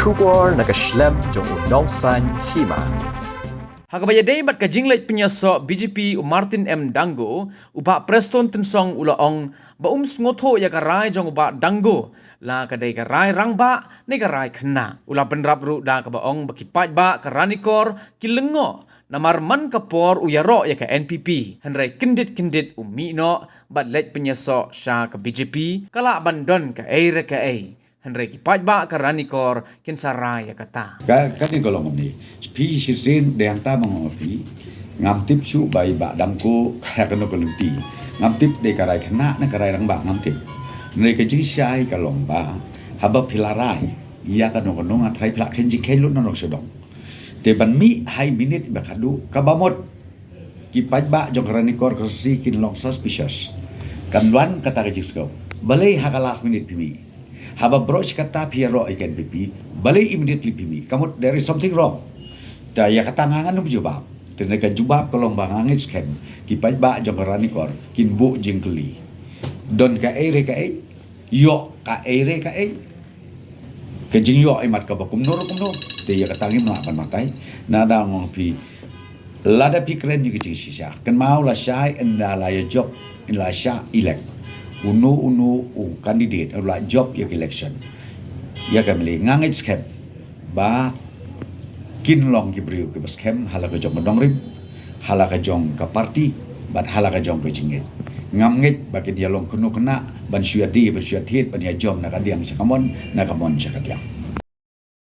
bersyukur nak keslem jong unongsan hima. Hakabaya day mat ka jinglet penyaso BJP Martin M. Dango uba Preston tensong ulaong sngoto ya karai jong uba Dango la kadai karai rangba ne karai khna ula penrap ru da ka baong bakipat ba karanikor kilengo namar man kapor uyaro ya ka NPP hanrai kindit umi no bat let penyaso sha ka BJP kala bandon ka air ka ai Henry kipat ba karanikor kinsara ya kata. Kani golong ni. Pi sisin deng ta mengopi. Ngamtip su bai ba damko kaya kena kelenti. Ngamtip de karai kena na karai rang ba ngamtip. Nei ke jisai kalong ba. Haba pilarai. Ia kanu ngatrai plak kenji kelun nanok sedong. Te ban mi hai minit bakadu kabamot. Kipat ba jong karanikor kasi kin long suspicious. Kanwan kata ke jisko. Balai haka last minute pimi. Haba broach kata piero ikan pipi, balai immediately pipi. Kamu there is something wrong. Dah ya kata ngangan nung jubab. Tenaga jubab kalau bangangit skem. Kipai ba jongkarani kor, kin bu jingkeli. Don ka ere ka e, yo ka ere ka e. Kejing yo imat ka bakum nur. Te ya kata ngi melapan matai. Nada ngong pi. Lada pikiran juga jing sisa. Kan mau lah syai enda lah ya job in lah syai elect. Uno candidate adalah job yang election. Ya kami ngangit scam. Ba kinlong kibriu ke scam halaka jong mendongrim, halaka jong ke parti, ban halaka jong ke jingit. Ngamngit bagi dia long kena ban syuadi ban syuadhit ban ya jom nak adiang sakamon sakamon sakadiang.